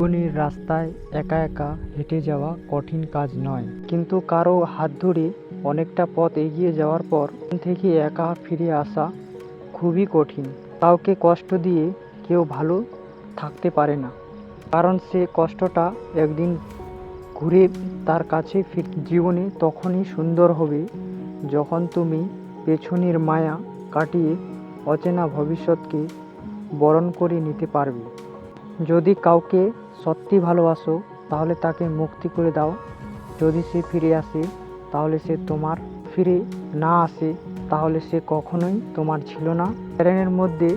জীবনের রাস্তায় একা একা হেঁটে যাওয়া কঠিন কাজ নয়, কিন্তু কারো হাত ধরে অনেকটা পথ এগিয়ে যাওয়ার পর থেকে একা ফিরে আসা খুবই কঠিন। কাউকে কষ্ট দিয়ে কেউ ভালো থাকতে পারে না, কারণ সে কষ্টটা একদিন ঘুরে তার কাছে জীবনে তখনই সুন্দর হবে যখন তুমি পেছনের মায়া কাটিয়ে অচেনা ভবিষ্যৎকে বরণ করে নিতে পারবে। যদি কাউকে সত্যি ভালোবাসো তাহলে তাকে মুক্তি করে দাও। যদি সে ফিরে আসে তাহলে সে তোমার, ফিরে না আসে তাহলে সে কখনোই তোমার ছিল না। ট্রেনের মধ্যে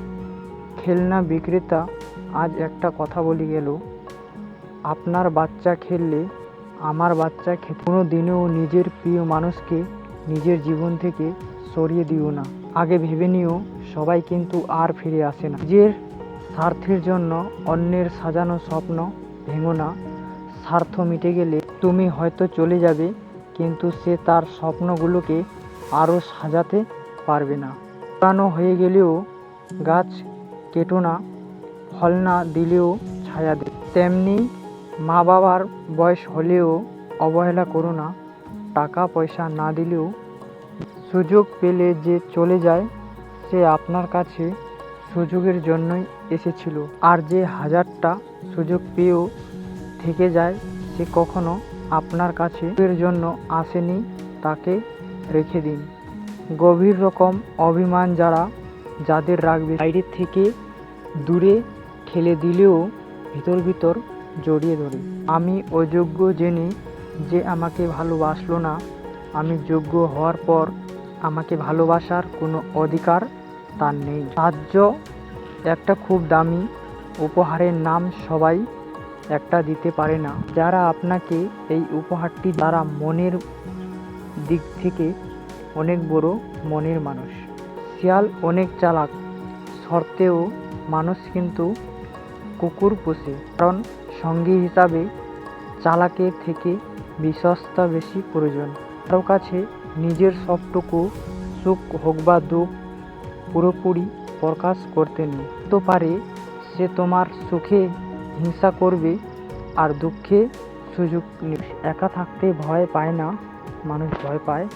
খেলনা বিক্রেতা আজ একটা কথা বলে গেল, আপনার বাচ্চা খেললে আমার বাচ্চা খেতে। কোনো দিনেও নিজের প্রিয় মানুষকে নিজের জীবন থেকে সরিয়ে দিও না। আগে ভেবে নিও, সবাই কিন্তু আর ফিরে আসে না। নিজের স্বার্থের জন্য অন্যের সাজানো স্বপ্ন ভেঙো না। স্বার্থ মিটে গেলে তুমি হয়তো চলে যাবে, কিন্তু সে তার স্বপ্নগুলোকে আরও সাজাতে পারবে না। পুরানো হয়ে গেলেও গাছ কেটো না, ফল না দিলেও ছায়া দে। তেমনি মা বাবার বয়স হলেও অবহেলা করো না। টাকা পয়সা না দিলেও সুযোগ পেলে যে চলে যায় সে আপনার কাছে সুযোগের জন্যই এসেছিল, আর যে হাজারটা সুযোগ পেয়েও থেকে যায় সে কখনো আপনার কাছে এর জন্য আসেনি। তাকে রেখে দিন। গভীর রকম অভিমান যাদের রাখবে, বাইরে থেকে দূরে ঠেলে দিলেও ভিতর ভিতর জড়িয়ে ধরে। আমি অযোগ্য জেনে যে আমাকে ভালোবাসলো না, আমি যোগ্য হওয়ার পর আমাকে ভালোবাসার কোনো অধিকার তার নেই। সাহায্য একটা খুব দামি উপহারের নাম, সবাই একটা দিতে পারে না। যারা আপনাকে এই উপহারটি দ্বারা মনের দিক থেকে অনেক বড় মনের মানুষ। শিয়াল অনেক চালাক সত্ত্বেও মানুষ কিন্তু কুকুর পোষে, কারণ সঙ্গী হিসাবে চালাকের থেকে বিশ্বস্তা বেশি প্রয়োজন। কারো কাছে নিজের সবটুকু সুখ হোক বা দুঃখ পুরোপুরি প্রকাশ করতে নেই। তো পারে সে তোমার সুখে হিংসা করবে আর দুঃখে সুযোগ নেবে। একা থাকতে ভয় পায় না, মানুষ ভয় পায়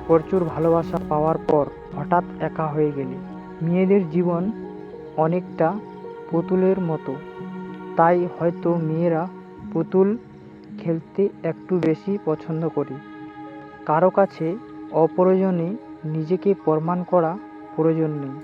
প্রচুর ভালোবাসা পাওয়ার পর হঠাৎ একা হয়ে গেলে। মেয়েদের জীবন অনেকটা পুতুলের মতো, তাই হয়তো মেয়েরা পুতুল খেলতে একটু বেশি পছন্দ করে। কারো কাছে অপ্রয়োজনে নিজেকে প্রমাণ করা প্রয়োজন নেই।